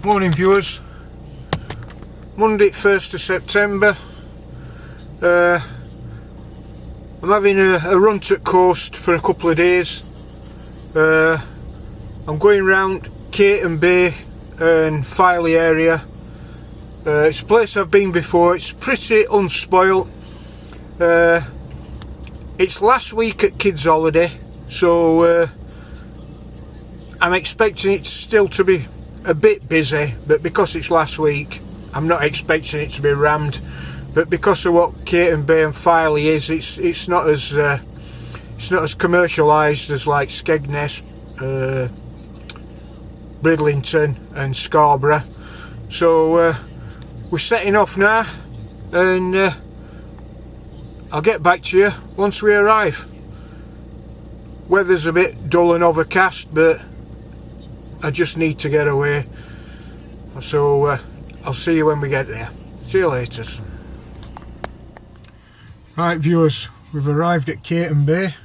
Morning viewers, Monday 1st of September. I'm having a run to the coast for a couple of days. I'm going round Cayton Bay and Filey area. It's a place I've been before. It's pretty unspoilt. It's last week at kids holiday, so I'm expecting it still to be a bit busy, but because it's last week I'm not expecting it to be rammed. But because of what Cayton Bay and Filey is, it's not as commercialised as like Skegness, Bridlington and Scarborough. So we're setting off now, and I'll get back to you once we arrive. Weather's a bit dull and overcast, but I just need to get away. So I'll see you when we get there. See you later. Right viewers, we've arrived at Cayton Bay.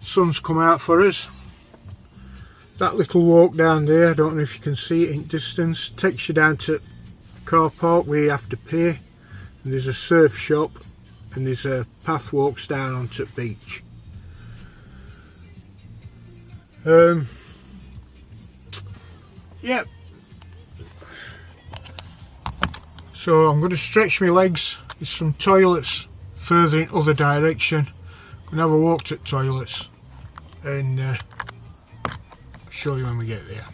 Sun's come out for us. That little walk down there, I don't know if you can see it in distance, takes you down to car park where you have to pay, and there's a surf shop and there's a path walks down onto the beach. Yep. So I'm going to stretch my legs. There's some toilets further in other direction. I'm going to have a walk to the toilets and show you when we get there.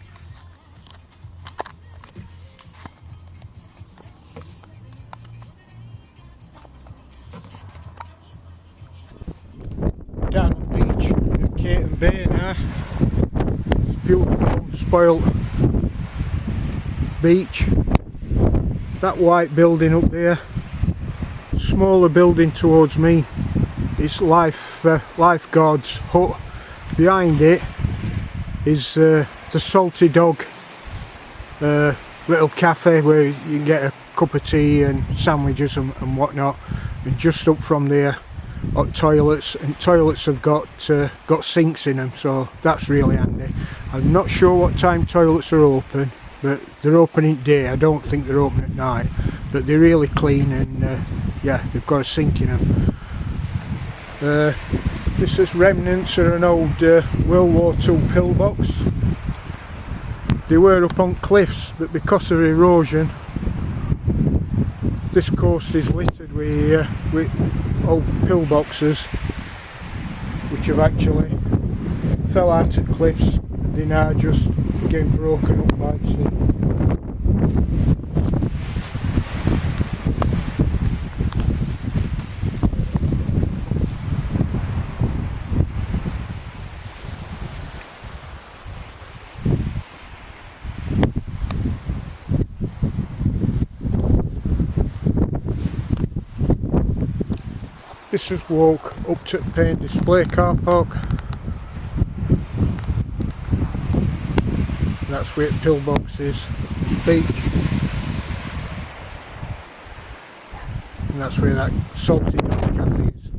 Down on the beach at Cayton Bay now. It's a beautiful, spoilt beach. That white building up there, smaller building towards me, it's lifeguard's hut. Behind it is the Salty Dog little cafe where you can get a cup of tea and sandwiches and whatnot. And just up from there are toilets, and toilets have got sinks in them, so that's really handy. I'm not sure what time toilets are open, but they're open in day. I don't think they're open at night, but they're really clean, and yeah, they've got a sink in them. This is remnants of an old World War II pillbox. They were up on cliffs, but because of erosion this coast is littered with old pillboxes which have actually fell out of cliffs. They're now just getting broken up by the sea. This is walk up to the paint display car park. That's where the pillbox is, beach. And that's where that Salty Dog cafe is.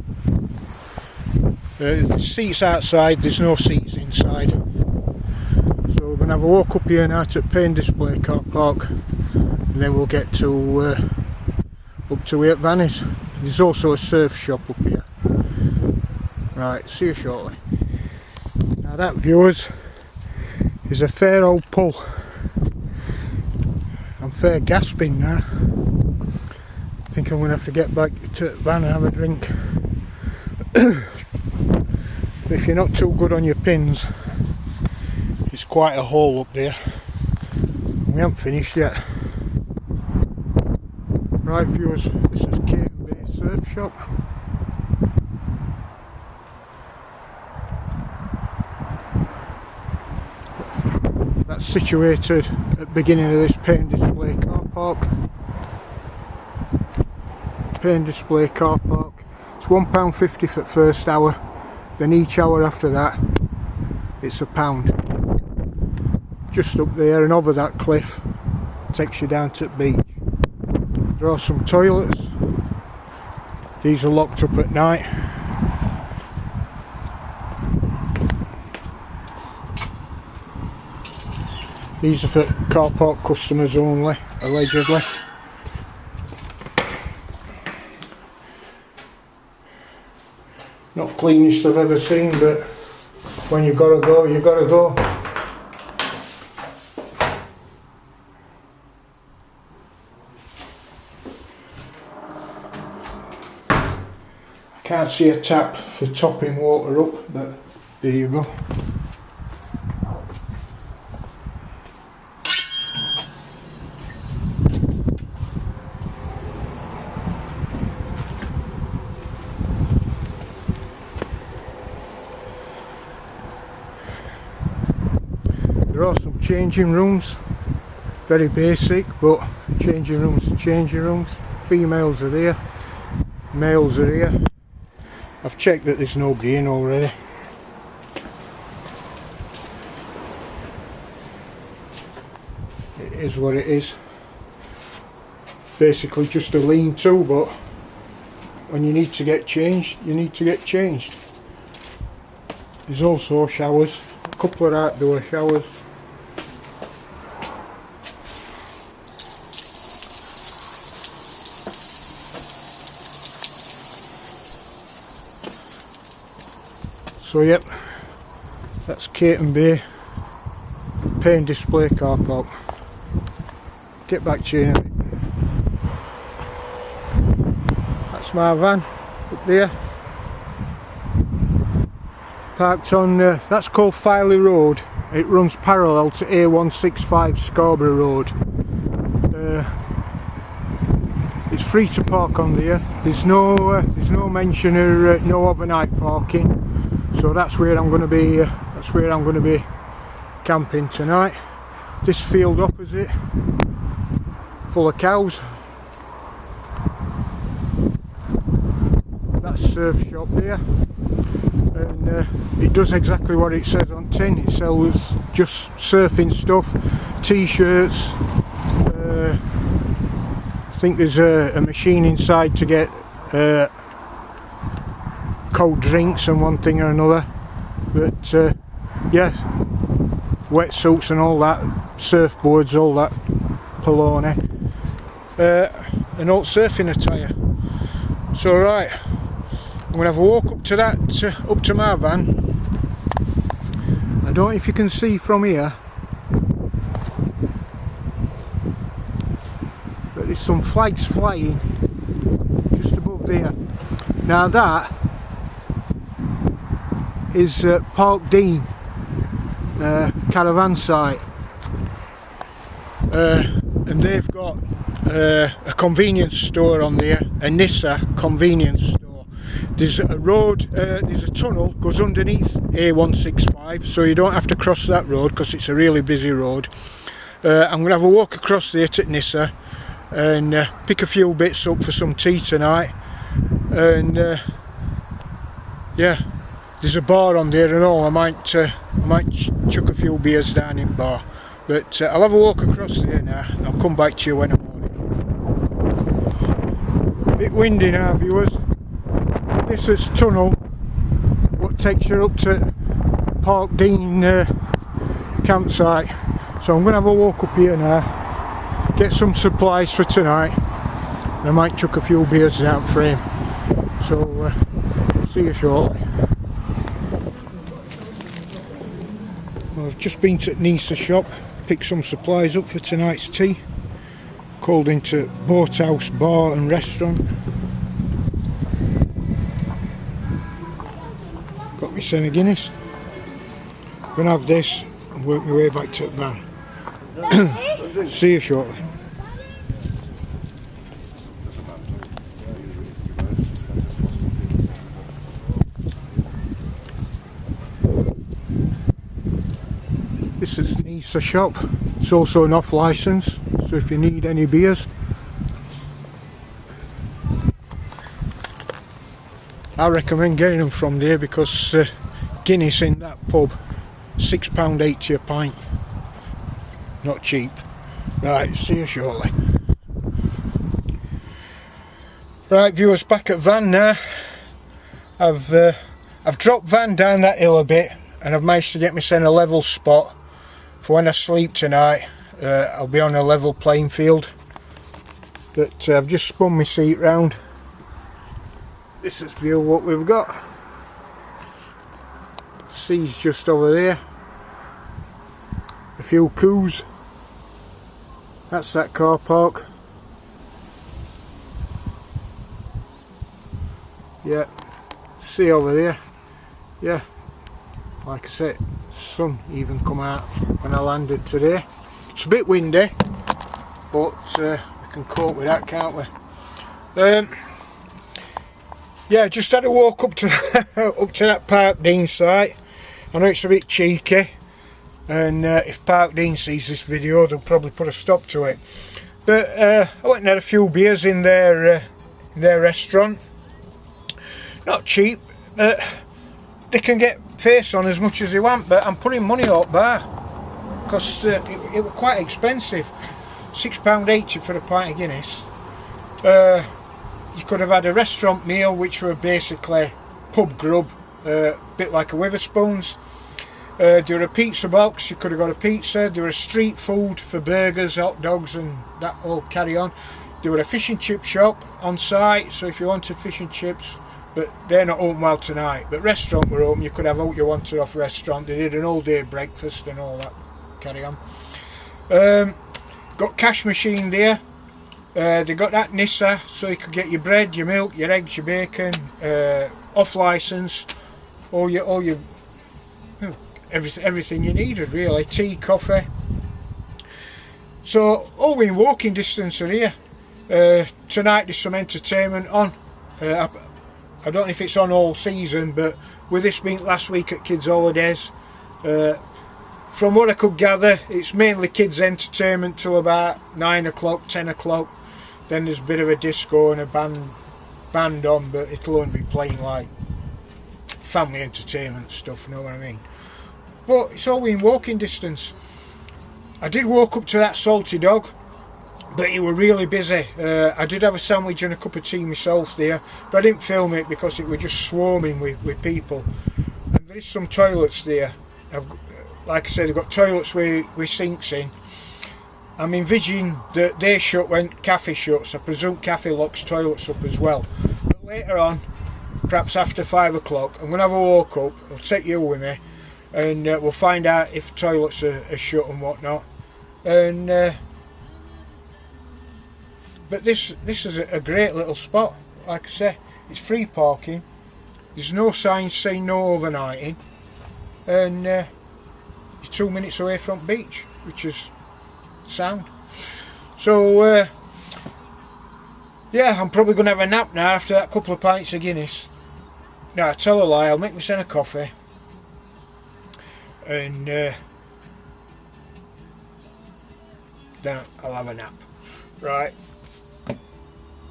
There's seats outside, there's no seats inside. So we're going to have a walk up here now to the paint display car park, and then we'll get to up to where it vanishes. There's also a surf shop up here. Right, see you shortly. Now that, viewers, is a fair old pull. I'm fair gasping now. I think I'm going to have to get back to the van and have a drink. If you're not too good on your pins, it's quite a hole up there. We haven't finished yet. Right viewers, this is Cayton Bay Surf Shop. That's situated at the beginning of this paint display car park. Paint display car park. It's £1.50 for the first hour, then each hour after that it's £1. Just up there and over that cliff takes you down to the beach. There are some toilets. These are locked up at night. These are for car park customers only, allegedly. Not cleanest I've ever seen, but when you gotta go, you gotta go. Can't see a tap for topping water up, but there you go. There are some changing rooms, very basic, but changing rooms are changing rooms. Females are there, males are here. I've checked that there's nobody in already. It is what it is. Basically just a lean-to, but when you need to get changed, you need to get changed. There's also showers, a couple of outdoor showers. So yep, that's Cayton Bay pay and display car park. Get back to you in a bit. That's my van up there, parked on, that's called Filey Road. It runs parallel to A165 Scarborough Road. It's free to park on there. There's no mention of no overnight parking. So that's where I'm going to be. That's where I'm going to be camping tonight. This field opposite, full of cows. That's surf shop there, and it does exactly what it says on tin. It sells just surfing stuff, t-shirts. I think there's a machine inside to get cold drinks and one thing or another, but yeah, wetsuits and all that, surfboards, all that baloney, and old surfing attire. So right, I'm going to have a walk up to that, up to my van. I don't know if you can see from here, but there's some flags flying just above there. Now that is Park Dean caravan site, and they've got a convenience store on there, a Nissa convenience store. There's a road, there's a tunnel goes underneath A165, so you don't have to cross that road because it's a really busy road. I'm going to have a walk across there to Nissa and pick a few bits up for some tea tonight, and yeah, there's a bar on there and all. I might chuck a few beers down in bar, but I'll have a walk across there now and I'll come back to you when I'm on it. Bit windy now, viewers. This is tunnel what takes you up to Park Dean campsite, so I'm going to have a walk up here now, get some supplies for tonight, and I might chuck a few beers down for him. So see you shortly. Well, I've just been to Nisa shop, picked some supplies up for tonight's tea. Called into Boathouse Bar and Restaurant. Got me semi-Guinness. Gonna have this and work my way back to the van. See you shortly. This is Nisa shop. It's also an off licence, so if you need any beers, I recommend getting them from there, because Guinness in that pub £6.80 a pint. Not cheap. Right, see you shortly. Right, viewers, back at van now. I've dropped van down that hill a bit, and I've managed to get myself a level spot for when I sleep tonight, I'll be on a level playing field. But I've just spun my seat round. This is view of what we've got. Sea's just over there. A few coos. That's that car park. Yeah, sea over there. Yeah, like I said, sun even come out when I landed today. It's a bit windy, but we can cope with that, can't we? Yeah, just had a walk up to up to that Park Dean site. I know it's a bit cheeky, and if Park Dean sees this video, they'll probably put a stop to it. But I went and had a few beers in their restaurant. Not cheap, but they can get face on as much as they want. But I'm putting money out bar because it was quite expensive. £6.80 for a pint of Guinness. You could have had a restaurant meal, which were basically pub grub, bit like a Witherspoons. There were a pizza box, you could have got a pizza. There were street food for burgers, hot dogs and that all carry on. There were a fish and chip shop on site, so if you wanted fish and chips, but they're not open well tonight. But restaurant were open, you could have what you wanted off restaurant. They did an all day breakfast and all that carry on. Got cash machine there. They got that Nissa, so you could get your bread, your milk, your eggs, your bacon, off licence, all your everything you needed really, tea, coffee. So all within walking distance are here. Tonight there's some entertainment on. I don't know if it's on all season, but with this being last week at kids' holidays, from what I could gather, it's mainly kids' entertainment till about 9 o'clock, 10 o'clock. Then there's a bit of a disco and a band on, but it'll only be playing like family entertainment stuff, you know what I mean? But it's all in walking distance. I did walk up to that Salty Dog, but it were really busy. I did have a sandwich and a cup of tea myself there, but I didn't film it because it was just swarming with people. And there is some toilets there. Like I said, they've got toilets with sinks in. I'm envisaging that they shut when Cafe shuts. I presume Cafe locks toilets up as well. But later on, perhaps after 5 o'clock, I'm going to have a walk up. I'll take you with me, and we'll find out if toilets are shut and whatnot. And but this is a great little spot. Like I say, it's free parking. There's no signs saying no overnighting, and you're 2 minutes away from beach, which is sound. So yeah, I'm probably going to have a nap now after that couple of pints of Guinness. No, I tell a lie, I'll make myself a coffee, and then I'll have a nap. Right,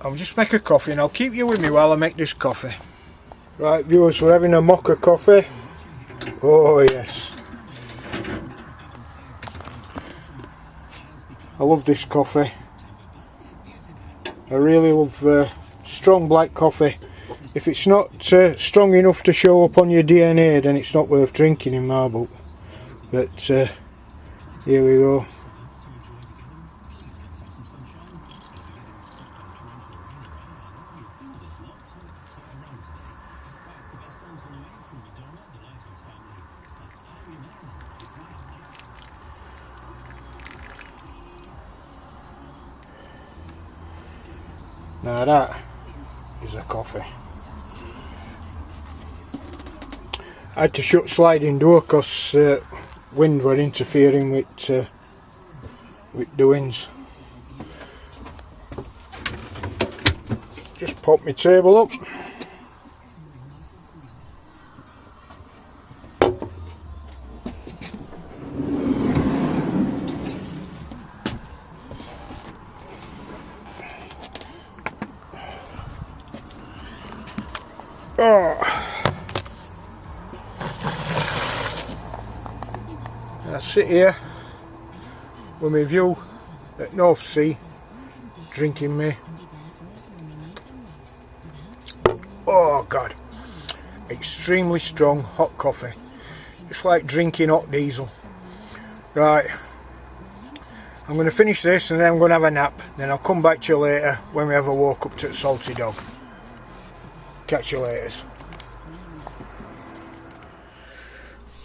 I'll just make a coffee and I'll keep you with me while I make this coffee. Right viewers, we're having a mocha coffee. Oh yes, I love this coffee. I really love strong black coffee. If it's not strong enough to show up on your DNA, then it's not worth drinking in my book. But here we go. Now that is a coffee. I had to shut sliding door because wind were interfering with doings. Just pop my table up. I sit here with my view at North Sea, drinking me, oh god, extremely strong hot coffee, just like drinking hot diesel. Right, I'm going to finish this and then I'm going to have a nap. Then I'll come back to you later when we have a walk up to the Salty Dog. Catch you later.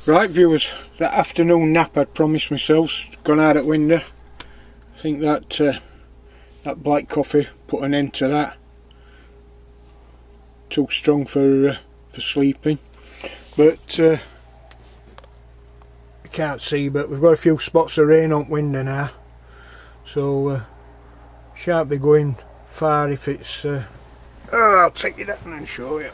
Right viewers, that afternoon nap I'd promised myself's gone out at window. I think that that black coffee put an end to that. Too strong for sleeping. But you can't see, but we've got a few spots of rain on window now. So shan't be going far if it's I'll take you down and show you.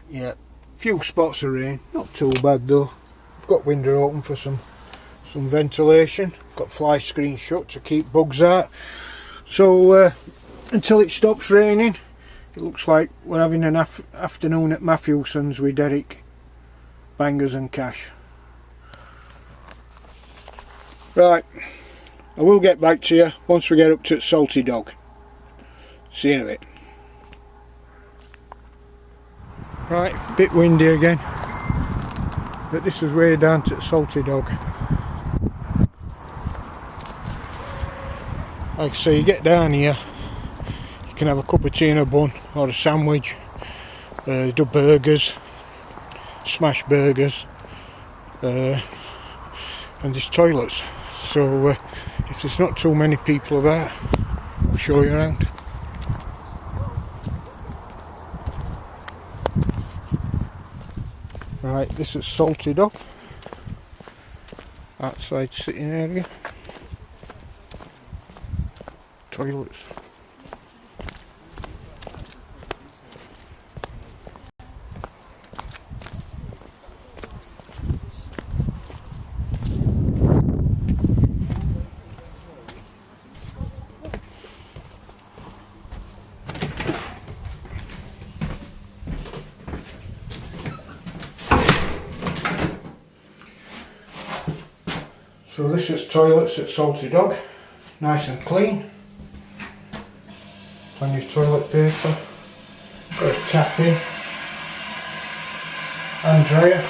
Yeah, few spots of rain, not too bad though. I've got window open for some ventilation. Got fly screen shut to keep bugs out. So until it stops raining, it looks like we're having an afternoon at Matthewson's with Derek, Bangers and Cash. Right, I will get back to you once we get up to the Salty Dog. See you in a bit. Right, bit windy again, but this is way down to the Salty Dog. Like I say, you get down here, you can have a cup of tea and a bun or a sandwich. They do burgers, smash burgers, and there's toilets. So if there's not too many people about, I'll show you around. Right, this is Salty Dog, outside sitting area, toilets. So this is toilets at Salty Dog, nice and clean. Plenty of toilet paper, got a tap in, and dryer.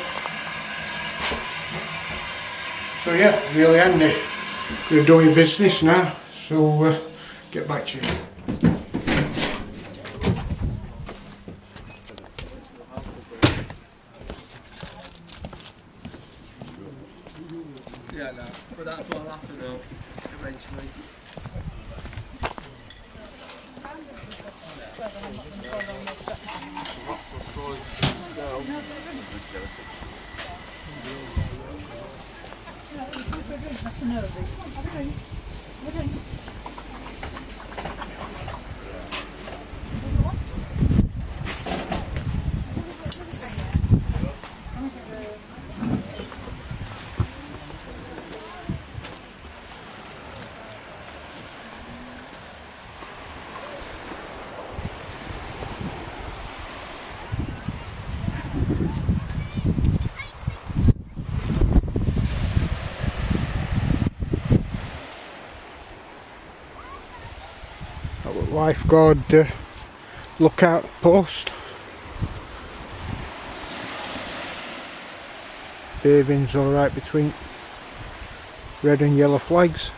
So yeah, really handy. Gonna do your business now, so get back to you. Yeah, no, but that's what will happen though, eventually. Lifeguard lookout post. Paving's alright between red and yellow flags.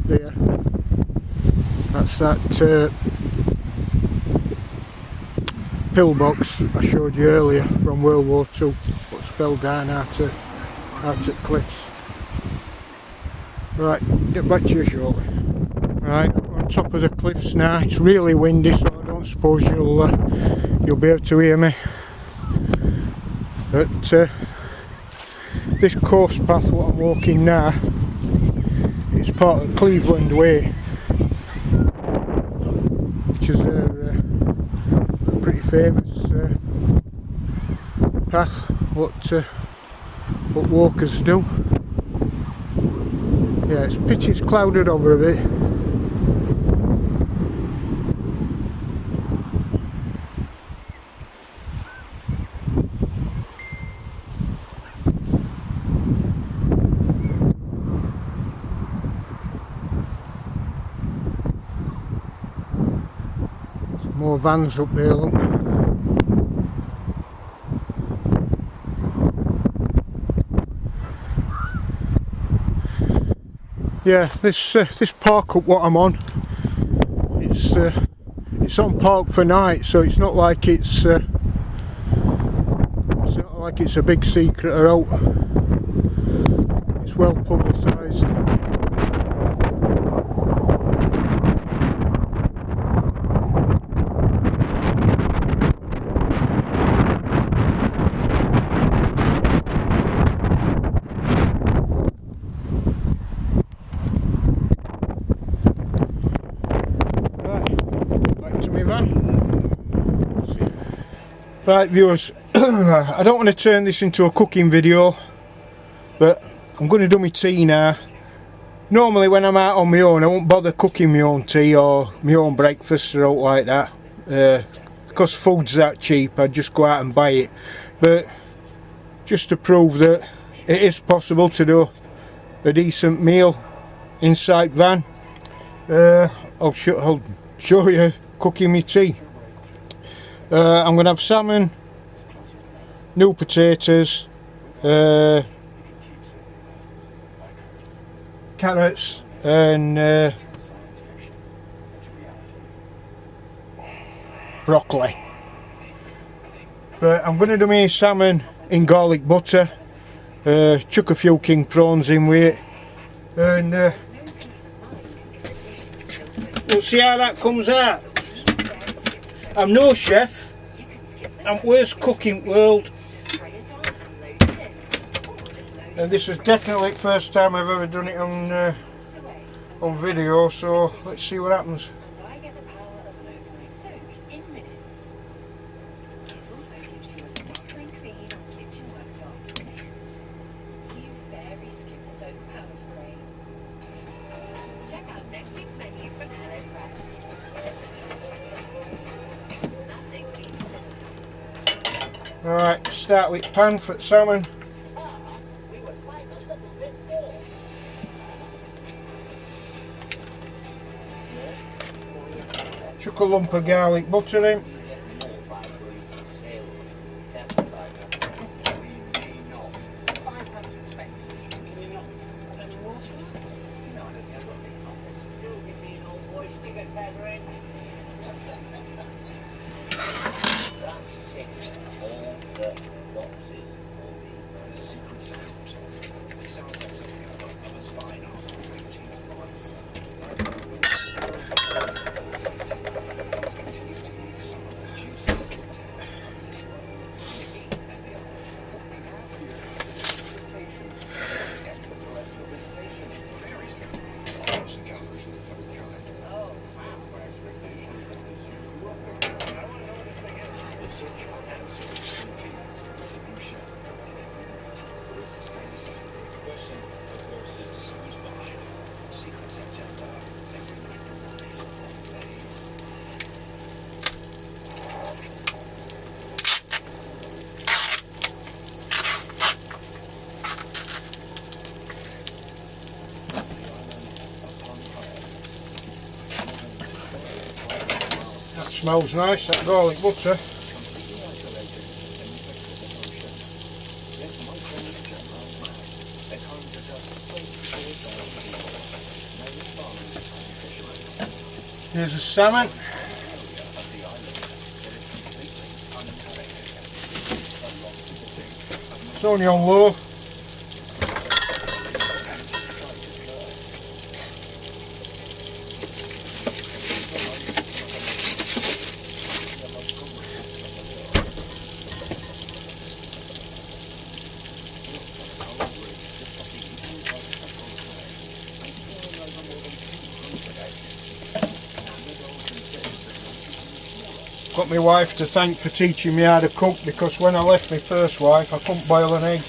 There, that's that pillbox I showed you earlier from World War II, what's fell down out at cliffs. Right, get back to you shortly. Right, on top of the cliffs now. It's really windy, so I don't suppose you'll be able to hear me. But this course path what I'm walking now, it's part of Cleveland Way, which is a pretty famous path what walkers do. Yeah, it's clouded over a bit, more vans up there, look. Yeah, this park up what I'm on, it's on park for night, so it's not like it's not like it's a big secret or out. It's well publicised. Right viewers, I don't want to turn this into a cooking video, but I'm going to do my tea now. Normally when I'm out on my own I won't bother cooking my own tea or my own breakfast or out like that, because food's that cheap. I just go out and buy it, but just to prove that it is possible to do a decent meal inside van, I'll show you cooking my tea. I'm going to have salmon, new potatoes, carrots and broccoli. But I'm going to do my salmon in garlic butter, chuck a few king prawns in with it, and we'll see how that comes out. I'm no chef, I'm worst cook in the world, and this is definitely the first time I've ever done it on video, so let's see what happens. Alright, start with pan for the salmon. Chuck a lump of garlic butter in. Smells nice, that garlic butter. Here's the salmon. It's only on low. Got my wife to thank for teaching me how to cook, because when I left my first wife I couldn't boil an egg.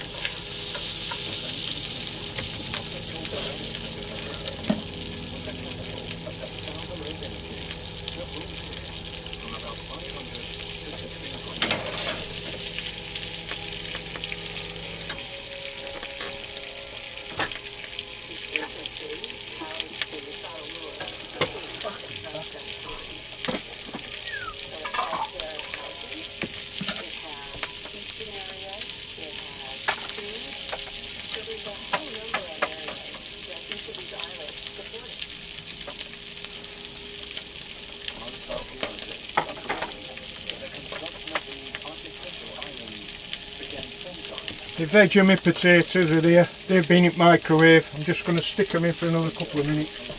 The veg and my potatoes are there. They've been in microwave. I'm just going to stick them in for another couple of minutes.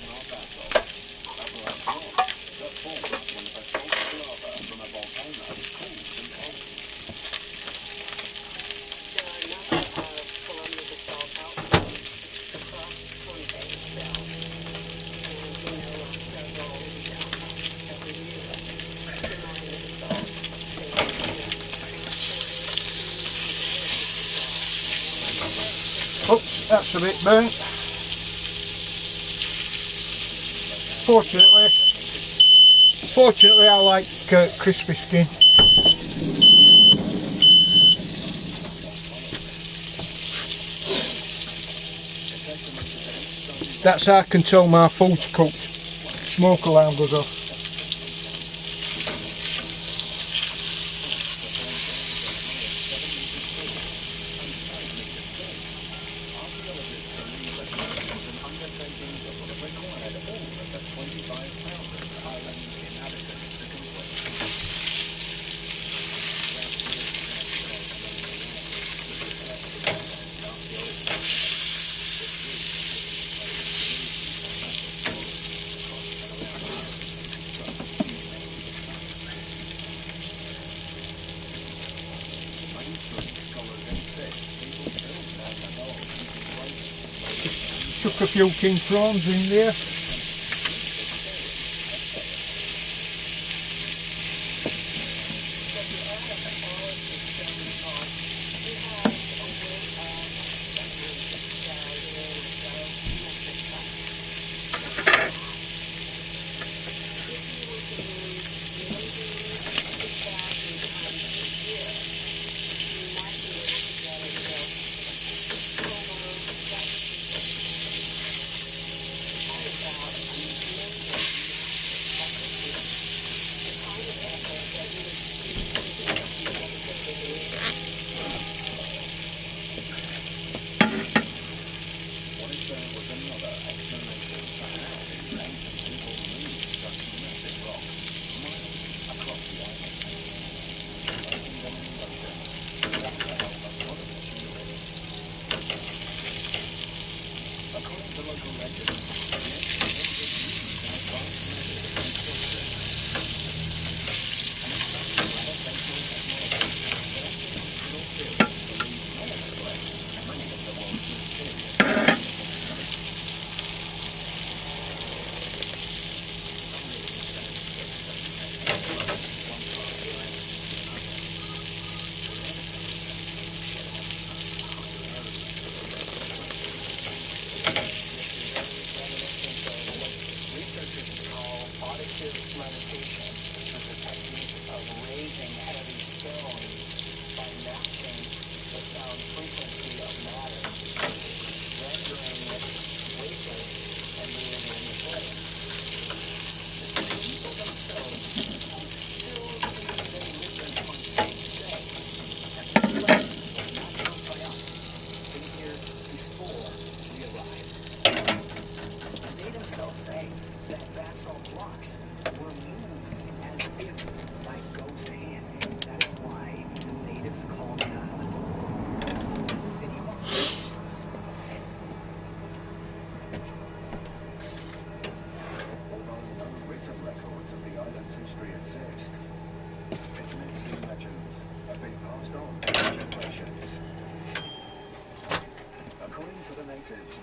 Oops, that's a bit burnt. Fortunately I like crispy skin. That's how I can tell my food's cooked. Smoke alarm goes off. Chuck a few king prawns in there.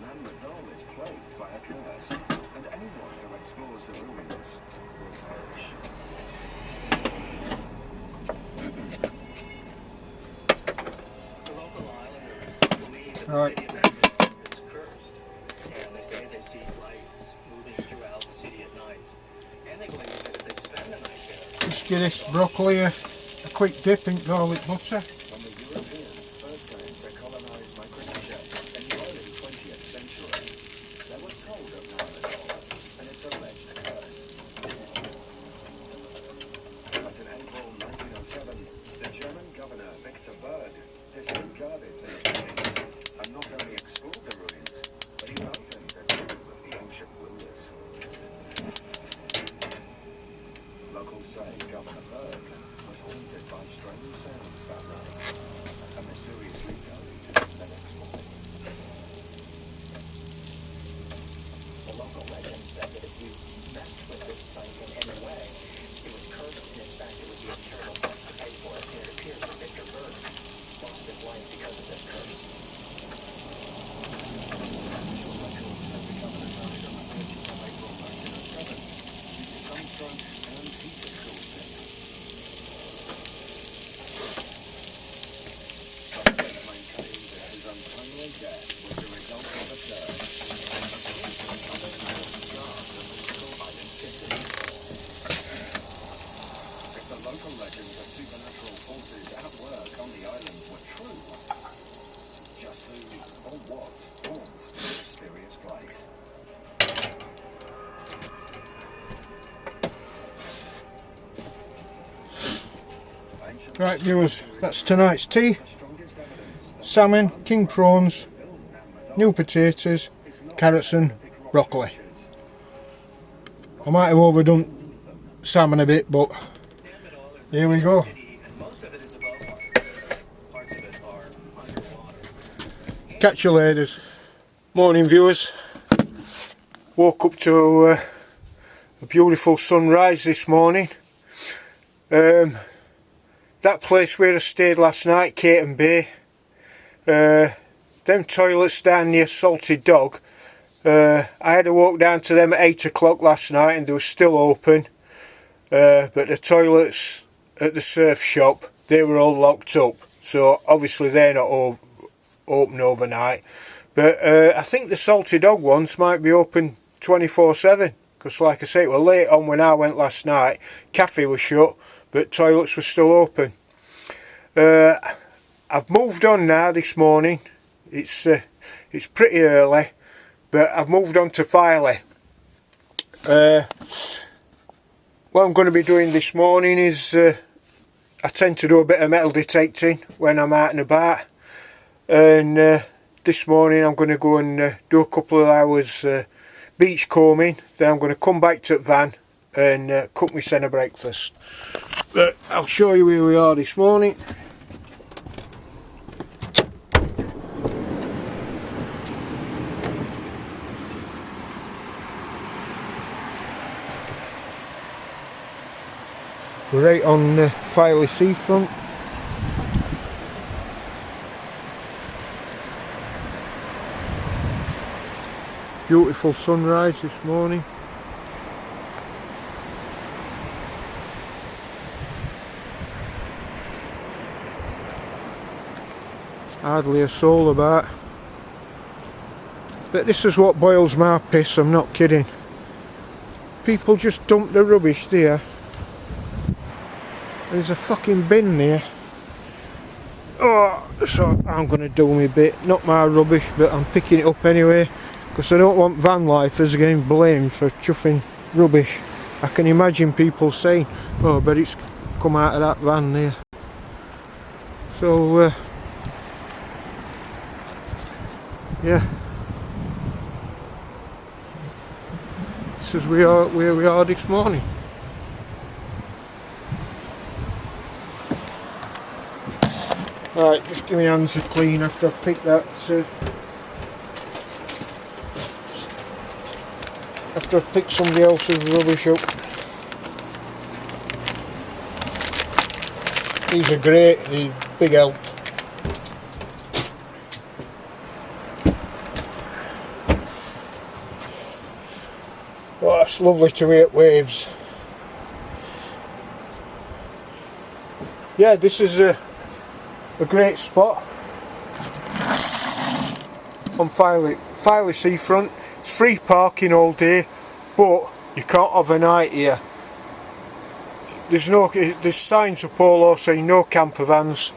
Land Madol is plagued by a curse, and anyone who explores the ruins will perish. The local islanders believe that the city of Mandalore is cursed, and they say they see lights moving throughout the city at night. And they believe that if they spend the night there, just give this broccoli a quick dip in garlic butter. when the Europeans first came to colonize Micronesia in the early 20th century, they were told of Mandalore and its alleged curse. But in April 1907, the German governor Victor Berg disregarded these warnings and not only explored the ruins, but he opened a deal with the ancient rulers. Locals say Governor Berg was haunted by strange sounds that night. said that if you messed with this site in any way, it was cursed, and in fact, it would be a terrible price to pay for it. And it appears that Victor Berg lost his life because of this curse. Right viewers, that's tonight's tea. Salmon, king prawns, new potatoes, carrots and broccoli. I might have overdone salmon a bit, but here we go. Catch you later. Morning viewers. Woke up to a beautiful sunrise this morning. That place where I stayed last night, Cayton Bay, them toilets down near Salted Dog, I had to walk down to them at 8 o'clock last night and they were still open, but the toilets at the surf shop, they were all locked up, so obviously they're not open overnight, but I think the Salted Dog ones might be open 24/7, because like I say, it was late on when I went last night, cafe was shut, but toilets were still open. I've moved on now this morning. It's pretty early, but I've moved on to Filey. What I'm going to be doing this morning is I tend to do a bit of metal detecting when I'm out and about, and this morning I'm going to go and do a couple of hours beach combing. Then I'm going to come back to the van and cook my centre breakfast. But I'll show you where we are this morning. We're right on Filey seafront. Beautiful sunrise this morning. Hardly a soul about. But this is what boils my piss, I'm not kidding. People just dump the rubbish there. There's a fucking bin there. Oh, so I'm going to do my bit. Not my rubbish, but I'm picking it up anyway. Because I don't want van lifers getting blamed for chuffing rubbish. I can imagine people saying, oh, but it's come out of that van there. So, yeah. This is where we are this morning. Right, just give my hands a clean after I've picked that. After I've picked somebody else's rubbish up. These are great, these big help. Oh, it's lovely to hear waves. Yeah, this is a great spot on Filey seafront. It's free parking all day, but you can't have a night here. There's signs up all saying no camper vans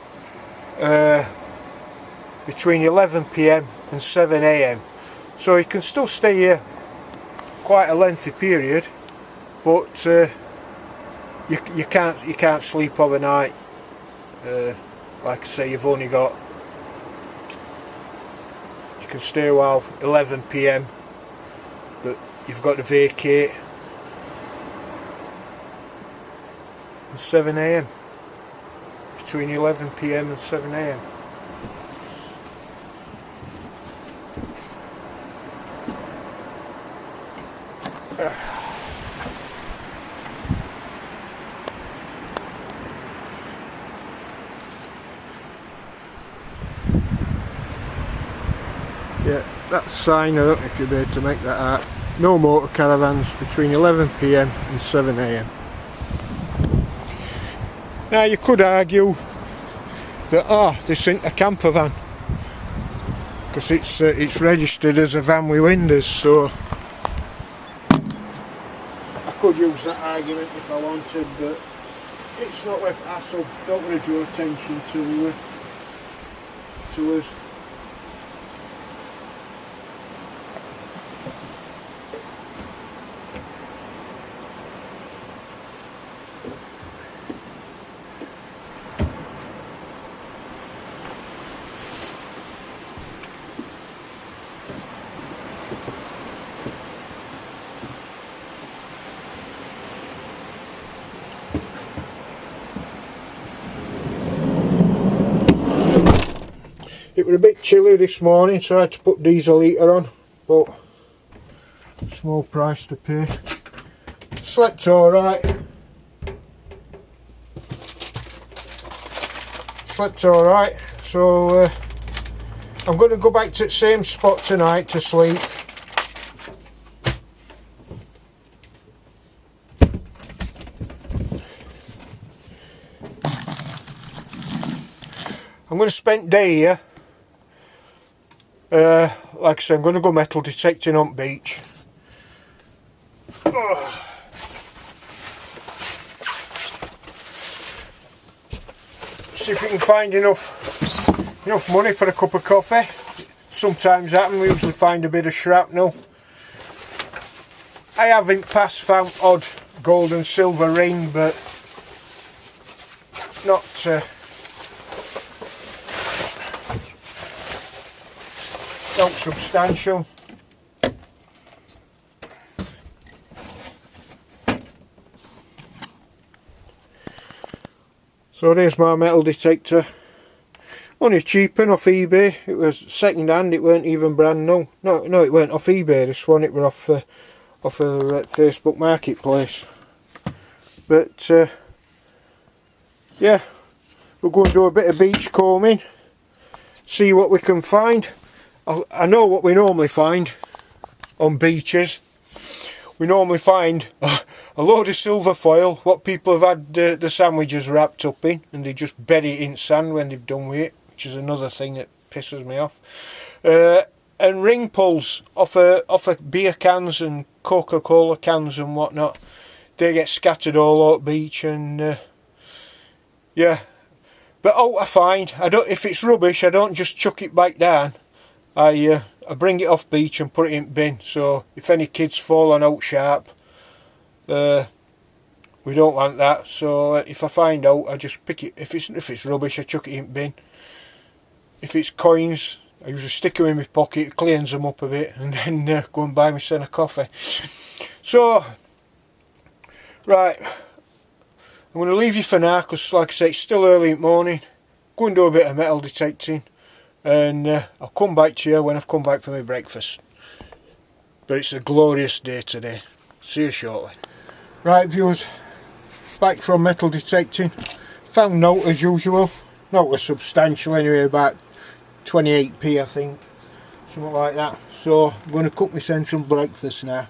between 11 PM and 7 AM. So you can still stay here quite a lengthy period, but you can't sleep overnight. Like I say, you've only got, you can stay while 11 PM, but you've got to vacate at 7 AM, between 11 PM and 7 AM. Yeah, that sign, I don't know if you'll be able to make that out. No motor caravans between 11 PM and 7 AM. Now you could argue that this isn't a camper van, because it's registered as a van with windows, so I could use that argument if I wanted, but it's not worth hassle. Don't want to draw attention to us. It was a bit chilly this morning, so I had to put diesel heater on, but small price to pay. Slept alright. So I'm going to go back to the same spot tonight to sleep. I'm going to spend day here. Like I said, I'm going to go metal detecting on beach. See if we can find enough money for a cup of coffee. Sometimes happen. We usually find a bit of shrapnel. I haven't found odd gold and silver ring, but not substantial. So there's my metal detector. Only cheap off eBay. It was second hand. It weren't even brand new. No, it weren't off eBay. This one, it were off a Facebook Marketplace. But yeah, we're going to do a bit of beach combing. See what we can find. I know what we normally find on beaches. We normally find a load of silver foil, what people have had the sandwiches wrapped up in, and they just bury it in sand when they've done with it, which is another thing that pisses me off. And ring pulls off of beer cans and Coca-Cola cans and whatnot. They get scattered all over the beach, and yeah. But I find, if it's rubbish, I don't just chuck it back down. I bring it off beach and put it in bin, so if any kids fall on out sharp, we don't want that. So if I find out, I just pick it. If it's rubbish, I chuck it in bin. If it's coins, I usually stick them in my pocket, cleans them up a bit, and then go and buy myself a coffee. So right, I'm going to leave you for now, because like I say, it's still early in the morning. Go and do a bit of metal detecting, and I'll come back to you when I've come back for my breakfast. But it's a glorious day today. See you shortly. Right viewers, back from metal detecting. Found note as usual. Not was substantial anyway, about 28p I think, something like that. So I'm going to cook myself some breakfast now.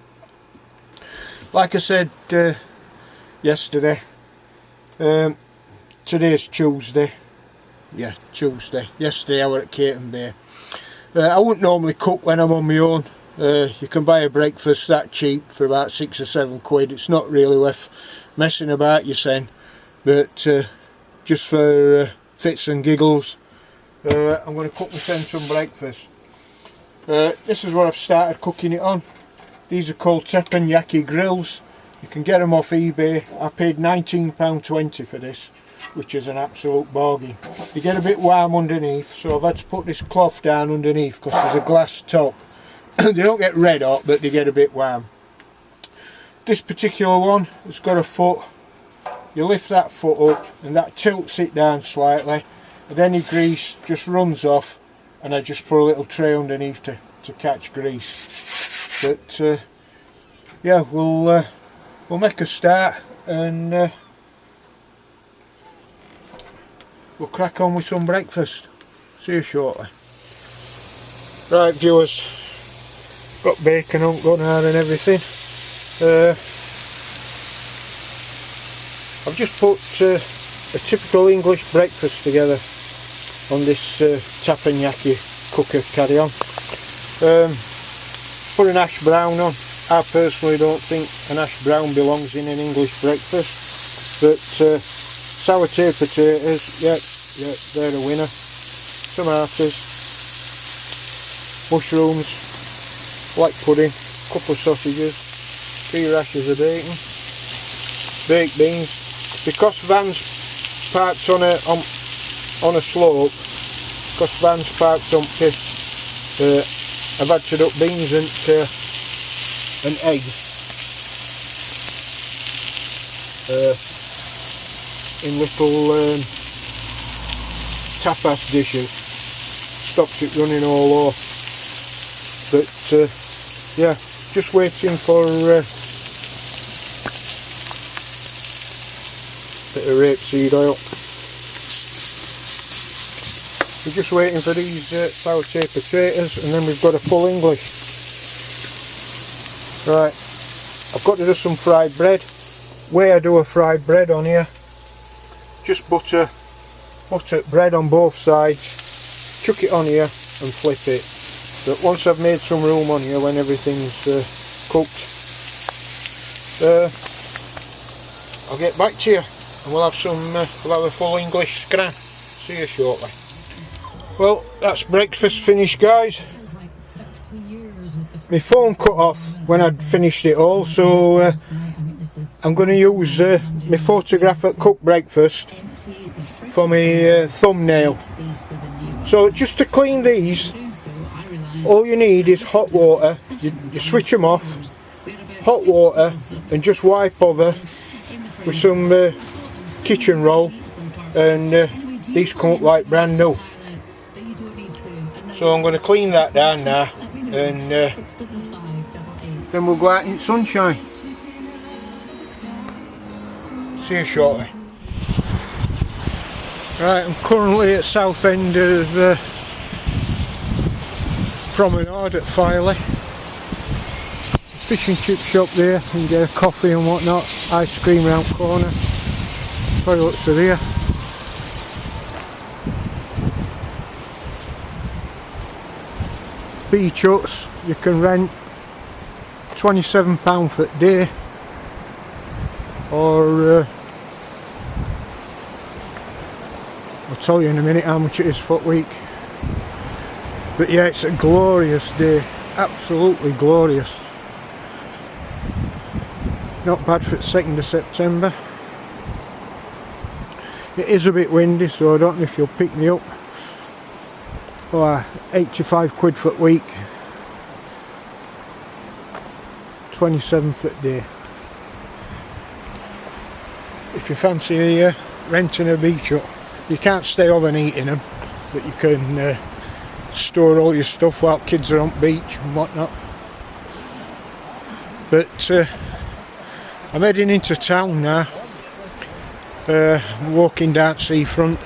Like I said yesterday, today's Tuesday. Yeah, Tuesday. Yesterday I was at Cayton Bay. I wouldn't normally cook when I'm on my own. You can buy a breakfast that cheap for about 6 or 7 quid. It's not really worth messing about, you saying. But just for fits and giggles, I'm going to cook myself some breakfast. This is what I've started cooking it on. These are called teppanyaki grills. You can get them off eBay. I paid £19.20 for this, which is an absolute bargain. They get a bit warm underneath, so I've had to put this cloth down underneath because there's a glass top. They don't get red hot, but they get a bit warm. This particular one, it's got a foot. You lift that foot up and that tilts it down slightly, and any grease just runs off, and I just put a little tray underneath to catch grease. But yeah, we'll make a start and we'll crack on with some breakfast. See you shortly. Right viewers, got bacon on gun and everything. I've just put a typical English breakfast together on this teppanyaki cooker carry on. Put an hash brown on. I personally don't think an hash brown belongs in an English breakfast, but sauteed potatoes, yeah, they're a winner. Tomatoes, mushrooms, black pudding, couple of sausages, 3 rashers of bacon, baked beans. Because Van's parked on a slope, because Van's parked on piss, I've added up beans and egg in little tapas dishes. Stopped it running all off. But yeah, just waiting for bit of rapeseed oil. We're just waiting for these sauteed potatoes, and then we've got a full English. Right, I've got to do some fried bread. Way I do a fried bread on here, just butter bread on both sides, chuck it on here and flip it. But once I've made some room on here, when everything's cooked, I'll get back to you. And we'll have a full English scran. See you shortly. Well, that's breakfast finished, guys. My phone cut off when I'd finished it all, so I'm going to use my photograph at cooked breakfast for my thumbnail. So just to clean these, all you need is hot water. You switch them off, hot water, and just wipe over with some kitchen roll, and these come up like brand new. So I'm going to clean that down now, and then we'll go out in the sunshine. See you shortly. Right, I'm currently at south end of Promenade at Filey. Fish and chip shop there, you can get a coffee and whatnot. Ice cream round corner. Toilets are here. Beach huts you can rent, £27 for a day, or I'll tell you in a minute how much it is for a week. But yeah, it's a glorious day, absolutely glorious. Not bad for the 2nd of September. It is a bit windy, so I don't know if you'll pick me up. Oh, 85 quid for a week, 27 for a day. If you fancy renting a beach hut, you can't stay overnight in them, but you can store all your stuff while kids are on the beach and whatnot. But I'm heading into town now. Walking down seafront.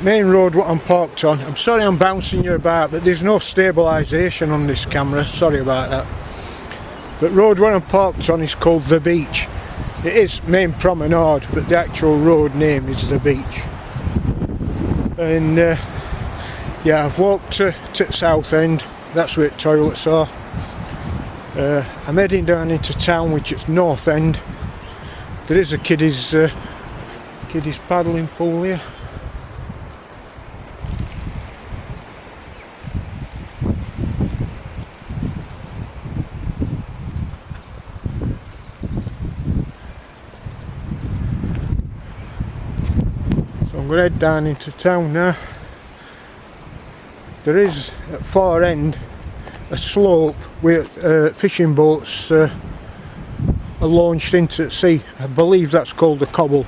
Main road what I'm parked on. I'm sorry I'm bouncing you about, but there's no stabilisation on this camera, sorry about that. But road where I'm parked on is called The Beach. It is main promenade, but the actual road name is The Beach. And yeah, I've walked to South End, that's where the toilets are. I'm heading down into town, which is North End. There is a kiddies paddling pool here. So I'm going to head down into town now. There is at far end a slope where fishing boats are launched into the sea. I believe that's called a cobble,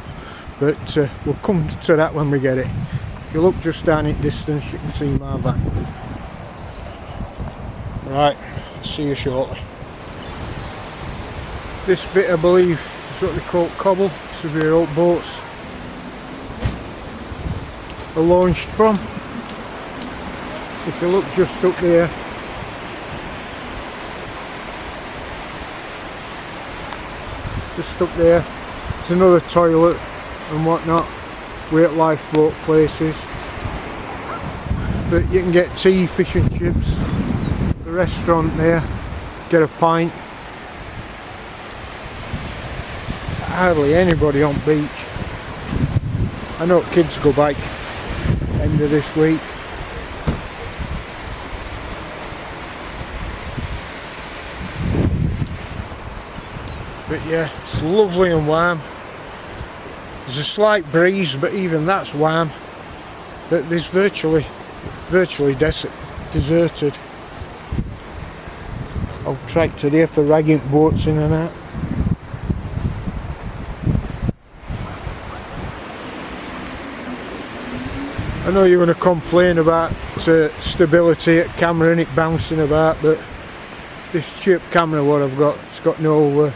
but we'll come to that when we get it. If you look just down at distance, you can see my van. Right, see you shortly. This bit I believe is what they call cobble, so where old boats are launched from. If you look just up there, it's another toilet and whatnot, where lifeboat places. But you can get tea, fish and chips, the restaurant there, get a pint. Hardly anybody on beach. I know kids go back end of this week. But yeah, it's lovely and warm. There's a slight breeze, but even that's warm. But there's virtually deserted. Old tractor there for ragging boats in and out. I know you're going to complain about stability at camera and it bouncing about, but this cheap camera what I've got, it's got no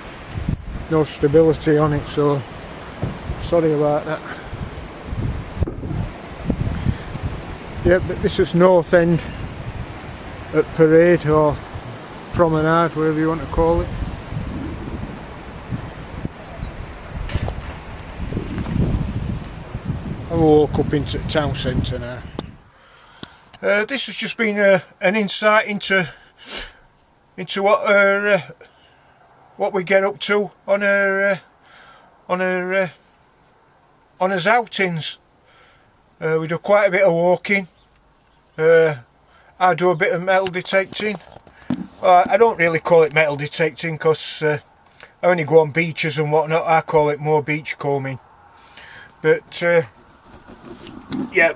stability on it, so sorry about that. Yeah, but this is North End at Parade or Promenade, whatever you want to call it. I walk up into the town centre now. This has just been an insight into what we get up to on our outings. We do quite a bit of walking. I do a bit of metal detecting. I don't really call it metal detecting because I only go on beaches and whatnot. I call it more beach combing. But yeah,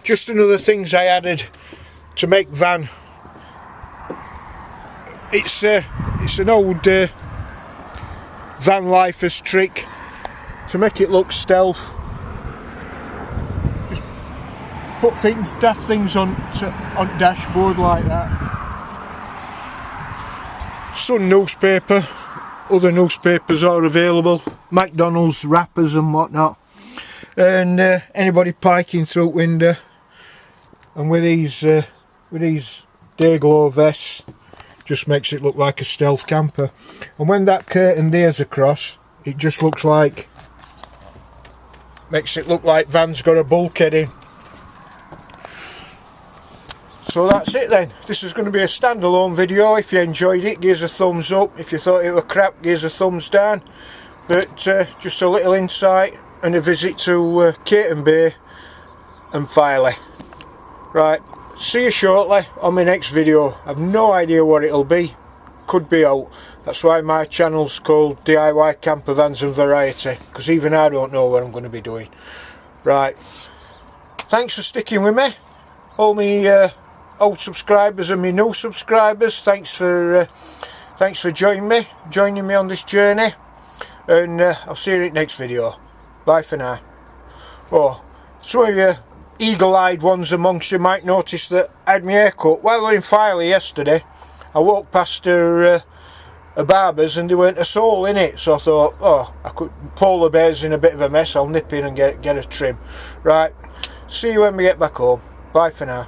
just another things I added to make van. It's an old van lifers trick to make it look stealth. Just put daft things on dashboard like that. Sun newspaper, other newspapers are available, McDonald's wrappers and whatnot, and anybody piking through window, and with these day glow vests, just makes it look like a stealth camper. And when that curtain there's across, it just looks like, makes it look like van's got a bulkhead in. So that's it then. This is going to be a standalone video. If you enjoyed it, give us a thumbs up. If you thought it were crap, give us a thumbs down. But just a little insight and a visit to Cayton Bay and Filey. Right, see you shortly on my next video. I've no idea what it'll be. Could be out. That's why my channel's called DIY Camper Vans and Variety, because even I don't know what I'm going to be doing. Right, thanks for sticking with me. All me old subscribers and my new subscribers, thanks for joining me on this journey, and I'll see you in the next video. Bye for now. Oh, some of you eagle-eyed ones amongst you might notice that I had my hair cut while we were in Filey yesterday. I walked past a barber's and there weren't a soul in it, so I thought, oh, I could, polar bear's in a bit of a mess, I'll nip in and get a trim. Right, see you when we get back home. Bye for now.